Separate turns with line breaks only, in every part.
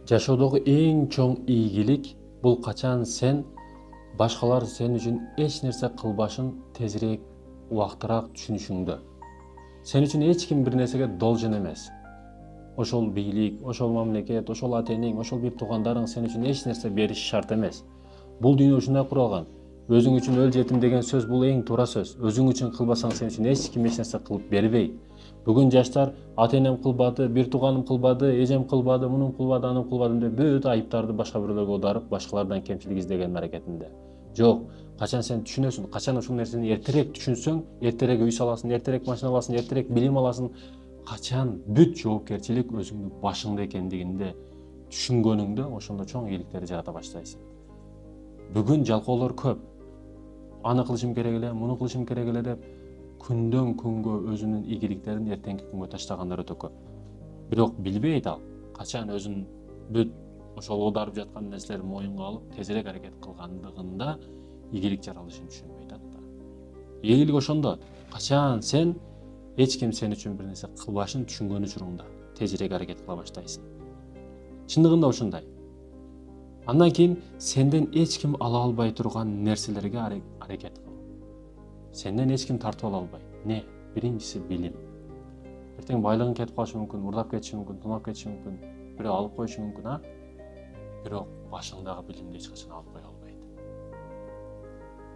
Жашоодогу эң чоң ийгилик бул качан сен башкалар сен үчүн эч нерсе кылбашын тезирээк, убактыраак түшүнүшүңдө. Сен үчүн эч ким бир нерсеге должен эмес. Ошол бийлик, ошол мамлекет, ошол ата-энең, ошол бир туугандарың сен үчүн эч нерсе бериши шарт эмес. Бул дүйнө ушундай куралган. Өзүң үчүн өл жетим деген сөз бул эң туура сөз. Өзүң үчүн кылбасаң сен үчүн эч ким эч нерсе кылып бербейт. Бүгүн жаштар ата-энем кылбады, бир тууганым кылбады, эжем кылбады, мунун кылбады, анын кылбады деп бүт айыптарды башка бирөөлөргө аударып, башкалардан кемчилик издеген аракетинде. Жок, качан сен түшүнөсүң, качан ушул нерсени эртерээк түшүнсөң, эртерээк үй саласың, эртерээк машина аласың, эртерээк билим аласың, качан бүт жоопкерчилик өзүңдүн башыңда экендигинде түшүнгөнүңдө ошондо чоң ийгиликтерди жарата баштайсың. Бүгүн жалкоолор көп. Аны кылышым керек эле, муну кылышым керек эле деп күндөн күнгө өзүнүн ийгиликтерин эртеңки күнгө таштагандар өтө көп. Бирок билбейт ал качан өзүн бүт ошол оодарып жаткан нерселерди моюнга алып, тезирээк аракет кылгандыгында ийгилик жаралышын түшүнбөйт атта. Ийгилик ошондо качан сен эч ким сен үчүн бир нерсе кылбашын түшүнгөн учуруңда тезирээк аракет кыла баштайсың. Чындыгында ошондой. Андан кийин сенден эч ким ала албай турган нерселерге аракет кыл. Сенден эч ким тартып ала албайт. Не? Биринчиси билим. Эртең байлыгың кетип калышы мүмкүн, мурдап кетиши мүмкүн, тунап кетиши мүмкүн, бирөө алып коюшу мүмкүн, а? Бирок башыңдагы билимди эч качан алып кое албайт.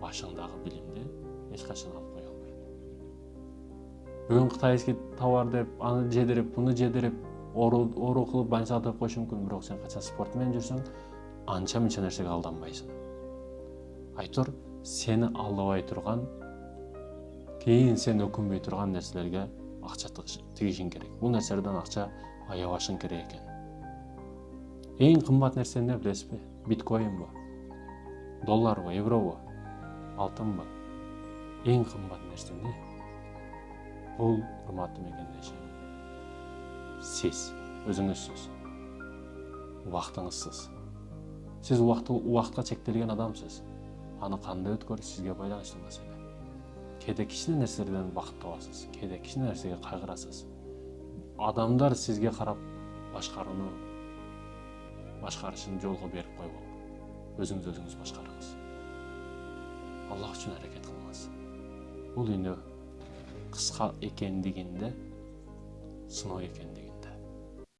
Башыңдагы билимди эч качан алып кое албайт. Бүгүн кытайский товар деп, аны жедирип, буну жедирип, оору кылып банча атып коюшу мүмкүн, бирок сен качан спорт менен жүрсөң, анча мынча нерсеге алданбайсың. Айтор сени алдабай турган, кийин сен өкүнбөй турган нерселерге акча тигишиң керек. Бул нерселерден акча аябашың керек экен. Эң кымбат нерсе эмне билесизби? Биткоинбу? Долларбы, евробу? Алтынбы? Эң кымбат нерсе эмне? Бул урматтуу мекендешим. Сиз өзүңүзсүз. Убактыңызсыз. Сиз убакытка чектелген адамсыз. Аны кандай өткөрүш сизге байланыштуу маселе. Кээде кичине нерселерден бакыт табасыз, кээде кичине нерсеге кайгырасыз. Адамдар сизге карап башкарышын жолго берип койгон. Өзүңүз башкарыңыз. Аллах үчүн аракет кылыңыз. Бул дүйнө кыска экендигинде, сыноо экендигинде